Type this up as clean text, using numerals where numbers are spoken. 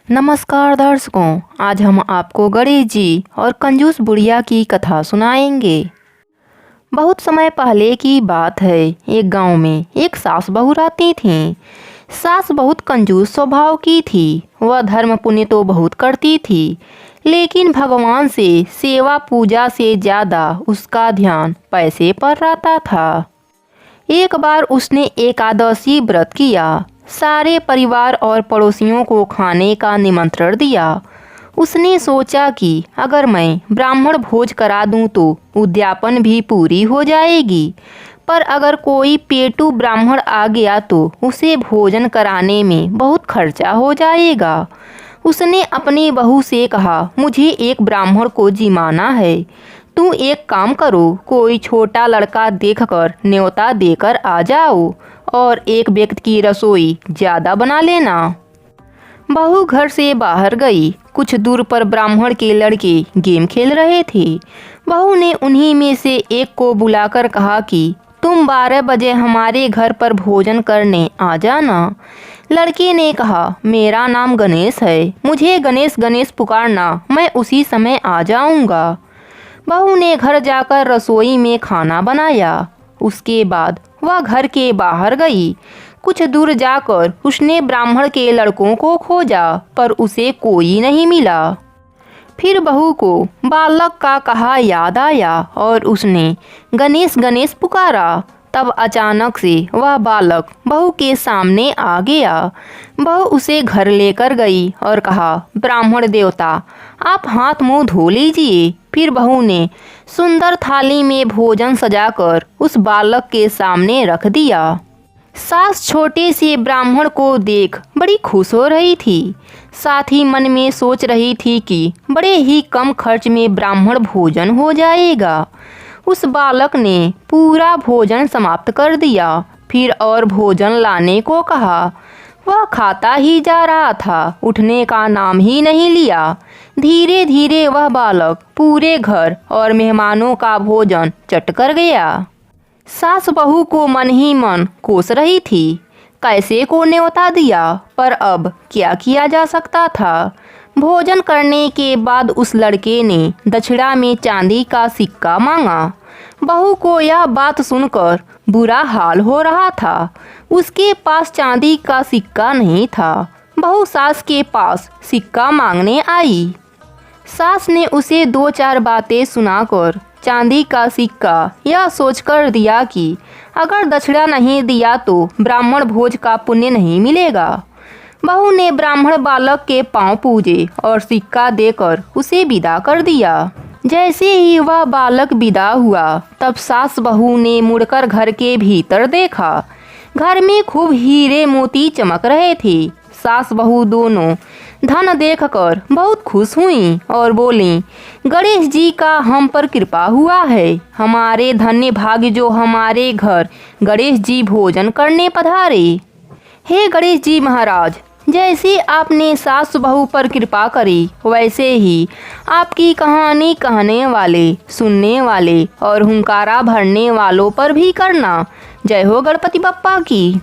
नमस्कार दर्शकों, आज हम आपको गणेश जी और कंजूस बुढ़िया की कथा सुनाएंगे। बहुत समय पहले की बात है। एक गांव में एक सास बहू रहती थीं। सास बहुत कंजूस स्वभाव की थी। वह धर्म पुण्य तो बहुत करती थी, लेकिन भगवान से सेवा पूजा से ज़्यादा उसका ध्यान पैसे पर रहता था। एक बार उसने एकादशी व्रत किया। सारे परिवार और पड़ोसियों को खाने का निमंत्रण दिया। उसने सोचा कि अगर मैं ब्राह्मण भोज करा दूं तो उद्यापन भी पूरी हो जाएगी, पर अगर कोई पेटू ब्राह्मण आ गया तो उसे भोजन कराने में बहुत खर्चा हो जाएगा। उसने अपनी बहू से कहा, मुझे एक ब्राह्मण को जिमाना है। तू एक काम करो, कोई छोटा लड़का देखकर न्योता देकर आ जाओ और एक व्यक्ति की रसोई ज़्यादा बना लेना। बहू घर से बाहर गई। कुछ दूर पर ब्राह्मण के लड़के गेम खेल रहे थे। बहू ने उन्हीं में से एक को बुलाकर कहा कि तुम 12 बजे हमारे घर पर भोजन करने आ जाना। लड़के ने कहा, मेरा नाम गणेश है, मुझे गणेश गणेश पुकारना, मैं उसी समय आ जाऊंगा। बहू ने घर जाकर रसोई में खाना बनाया। उसके बाद वह घर के बाहर गई। कुछ दूर जाकर उसने ब्राह्मण के लड़कों को खोजा, पर उसे कोई नहीं मिला। फिर बहू को बालक का कहा याद आया और उसने गणेश गणेश पुकारा। तब अचानक से वह बालक बहू के सामने आ गया। बहू उसे घर लेकर गई और कहा, ब्राह्मण देवता, आप हाथ मुंह धो लीजिए। फिर बहू ने सुंदर थाली में भोजन सजाकर उस बालक के सामने रख दिया। सास छोटे से ब्राह्मण को देख बड़ी खुश हो रही थी। साथ ही मन में सोच रही थी कि बड़े ही कम खर्च में ब्राह्मण भोजन हो जाएगा। उस बालक ने पूरा भोजन समाप्त कर दिया। फिर और भोजन लाने को कहा। वह खाता ही जा रहा था, उठने का नाम ही नहीं लिया। धीरे धीरे वह बालक पूरे घर और मेहमानों का भोजन चट कर गया। सास बहू को मन ही मन कोस रही थी, कैसे को न्योता दिया, पर अब क्या किया जा सकता था। भोजन करने के बाद उस लड़के ने दक्षिणा में चांदी का सिक्का मांगा। बहू को यह बात सुनकर बुरा हाल हो रहा था। उसके पास चांदी का सिक्का नहीं था। बहू सास के पास सिक्का मांगने आई। सास ने उसे 2-4 बातें सुनाकर चांदी का सिक्का यह सोचकर दिया कि अगर दक्षिणा नहीं दिया तो ब्राह्मण भोज का पुण्य नहीं मिलेगा। बहू ने ब्राह्मण बालक के पांव पूजे और सिक्का देकर उसे विदा कर दिया। जैसे ही वह बालक विदा हुआ, तब सास बहू ने मुड़कर घर के भीतर देखा। घर में खूब हीरे मोती चमक रहे थे। सास बहू दोनों धन देखकर बहुत खुश हुईं और बोलीं, गणेश जी का हम पर कृपा हुआ है। हमारे धन्य भाग्य जो हमारे घर गणेश जी भोजन करने पधारे। हे गणेश जी महाराज, जैसे आपने सास बहू पर कृपा करी, वैसे ही आपकी कहानी कहने वाले, सुनने वाले और हुंकारा भरने वालों पर भी करना। जय हो गणपति बप्पा की।